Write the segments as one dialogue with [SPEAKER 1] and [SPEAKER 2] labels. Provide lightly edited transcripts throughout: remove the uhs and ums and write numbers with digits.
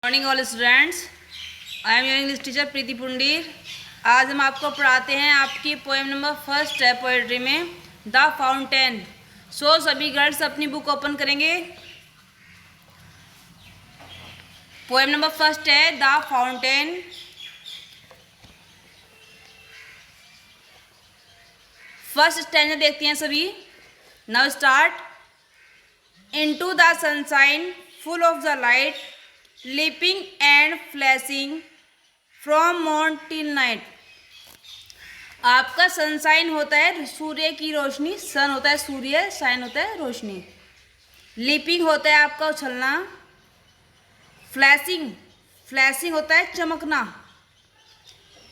[SPEAKER 1] Morning all students, I am your English teacher Preeti Pundir. आज हम आपको पढ़ाते हैं आपकी पोएम नंबर फर्स्ट है पोएट्री में द फाउंटेन। सो सभी गर्ल्स अपनी बुक ओपन करेंगे। पोएम नंबर फर्स्ट है द फाउंटेन। फर्स्ट स्टैंजा देखते हैं सभी। Now start. Into the sunshine full of the light leaping and flashing from morn till night। आपका सनशाइन होता है सूर्य की रोशनी, सन होता है सूर्य, शाइन होता है रोशनी। लीपिंग होता है आपका उछलना। फ्लैशिंग, फ्लैशिंग होता है चमकना।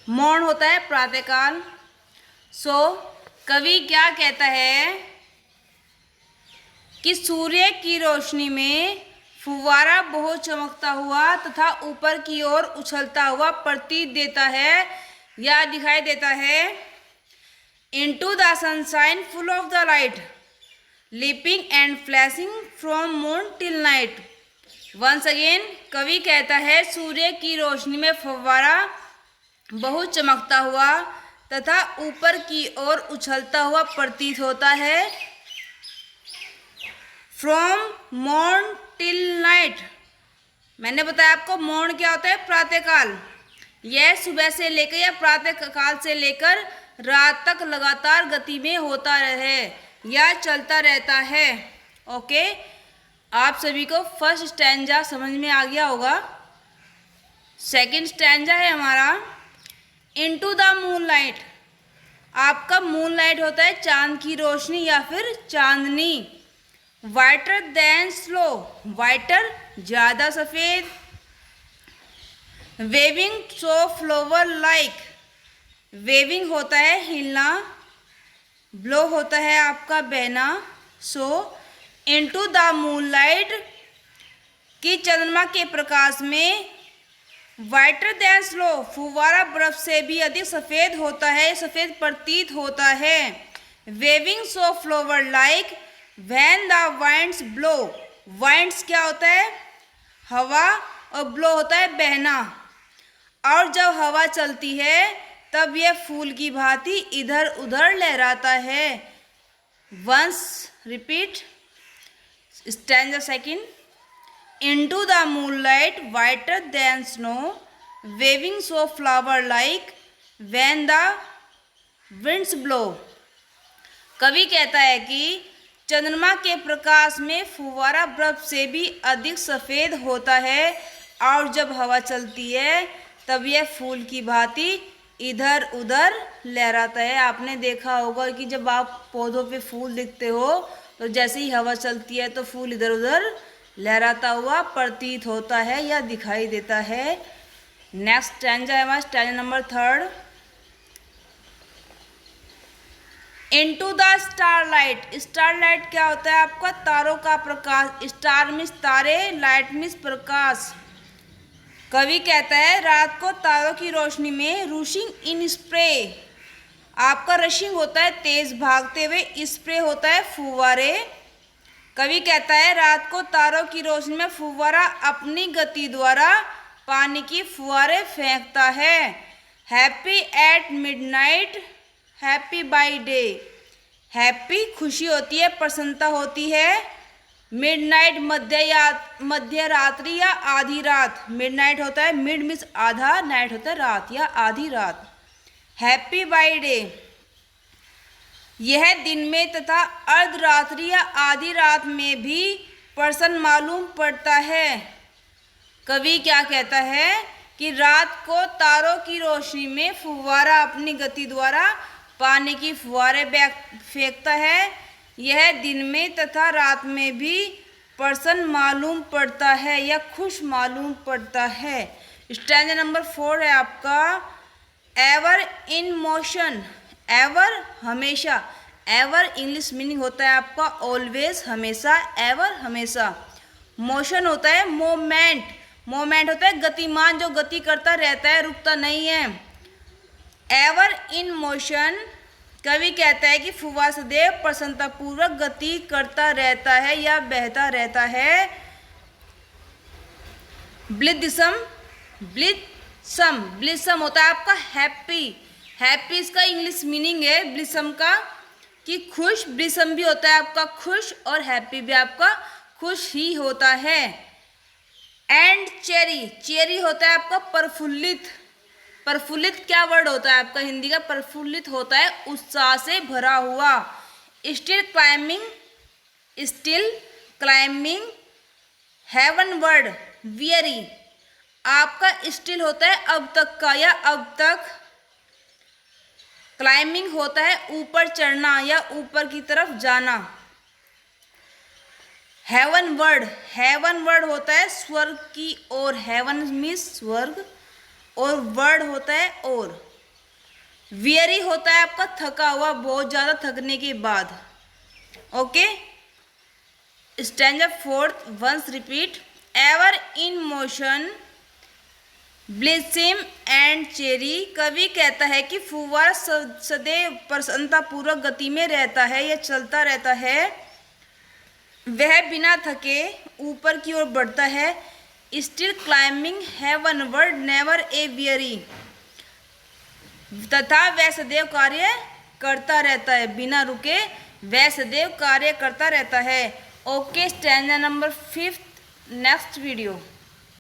[SPEAKER 1] मॉर्न होता है प्रातःकाल। सो कवि क्या कहता है कि सूर्य की रोशनी में फुव्वारा बहुत चमकता हुआ तथा ऊपर की ओर उछलता हुआ प्रतीत देता है या दिखाई देता है। Into the sunshine full of the light leaping and flashing from moon till night. Once again कवि कहता है सूर्य की रोशनी में फुव्वारा बहुत चमकता हुआ तथा ऊपर की ओर उछलता हुआ प्रतीत होता है। फ्रॉम मॉर्न टिल नाइट, मैंने बताया आपको मॉर्न क्या होता है, प्रातःकाल। यह सुबह से लेकर या प्रातःकाल से लेकर रात तक लगातार गति में होता रहे या चलता रहता है। ओके, आप सभी को फर्स्ट स्टैंजा समझ में आ गया होगा। सेकंड स्टैंजा है हमारा इनटू द मूनलाइट। आपका मूनलाइट होता है चांद की रोशनी या फिर चांदनी। वाइटर देन स्लो, वाइटर ज़्यादा सफ़ेद। Waving so flower like, waving होता है हिलना। ब्लो होता है आपका बहना। सो इनटू द मूनलाइट कि चंद्रमा के प्रकाश में। वाइटर देन स्लो, फुव्वारा बर्फ से भी अधिक सफ़ेद होता है, सफ़ेद प्रतीत होता है। Waving so flower like When the winds blow, winds क्या होता है, हवा, और blow होता है बहना। और जब हवा चलती है तब यह फूल की भांति इधर उधर लहराता है। Once repeat stanza second। Into the moonlight whiter than snow, waving so flower like when the winds blow। कवि कहता है कि चंद्रमा के प्रकाश में फुव्वारा बर्फ से भी अधिक सफ़ेद होता है और जब हवा चलती है तब यह फूल की भांति इधर उधर लहराता है। आपने देखा होगा कि जब आप पौधों पे फूल देखते हो तो जैसे ही हवा चलती है तो फूल इधर उधर लहराता हुआ प्रतीत होता है या दिखाई देता है। नेक्स्ट स्टैंजा है हमारा stanza number third. Into the starlight, starlight क्या होता है आपका, तारों का प्रकाश। स्टार मीन्स तारे, लाइट मीन्स प्रकाश। कवि कहता है रात को तारों की रोशनी में रूशिंग इन स्प्रे। आपका रशिंग होता है तेज भागते हुए, स्प्रे होता है फुव्वारे। कवि कहता है रात को तारों की रोशनी में फुव्वारा अपनी गति द्वारा पानी की फुव्वारे फेंकता है। Happy at midnight, happy by day. Happy खुशी होती है, प्रसन्नता होती है। मिडनाइट मध्य रात्रि या आधी रात। मिडनाइट होता है, मिड मीन्स आधा, नाइट होता है रात या आधी रात। हैप्पी बाई डे, यह दिन में तथा अर्धरात्रि या आधी रात में भी प्रसन्न मालूम पड़ता है। कवि क्या कहता है कि रात को तारों की रोशनी में फुव्वारा अपनी गति द्वारा पानी की फुहारे फेंकता है। यह दिन में तथा रात में भी प्रसन्न मालूम पड़ता है या खुश मालूम पड़ता है। स्टैंजा नंबर 4 है आपका एवर इन मोशन। एवर हमेशा, एवर इंग्लिश मीनिंग होता है आपका ऑलवेज हमेशा, एवर हमेशा। मोशन होता है मोमेंट, मोमेंट होता है गतिमान, जो गति करता रहता है, रुकता नहीं है। एवर इन मोशन, कवि कहता है कि फुव्वारा सदैव प्रसन्नतापूर्वक गति करता रहता है या बहता रहता है। ब्लिसम, ब्लिसम, ब्लिसम होता है आपका हैप्पी। हैप्पी इसका इंग्लिश मीनिंग है ब्लिसम का कि खुश। ब्लिसम भी होता है आपका खुश और हैप्पी भी आपका खुश ही होता है। एंड चेरी, चेरी होता है आपका प्रफुल्लित। प्रफुल्लित क्या वर्ड होता है आपका हिंदी का? प्रफुल्लित होता है उत्साह से भरा हुआ। Still climbing, still climbing. Heavenward weary, आपका स्टिल होता है अब तक का या अब तक। क्लाइंबिंग होता है ऊपर चढ़ना या ऊपर की तरफ जाना। हेवन वर्ड, हेवन वर्ड होता है स्वर्ग की ओर। हेवन मीन्स स्वर्ग और वर्ड होता है और। वियरी होता है आपका थका हुआ, बहुत ज़्यादा थकने के बाद। Okay, stanza fourth, once repeat. Ever in motion, blithesome and cheery. कवि कहता है कि फुव्वारा सदैव प्रसन्नतापूर्वक गति में रहता है या चलता रहता है। वह बिना थके ऊपर की ओर बढ़ता है। Still climbing heavenward never a weary. तथा वह सदैव कार्य करता रहता है, बिना रुके वह सदैव कार्य करता रहता है। Okay, stanza number 5, next video.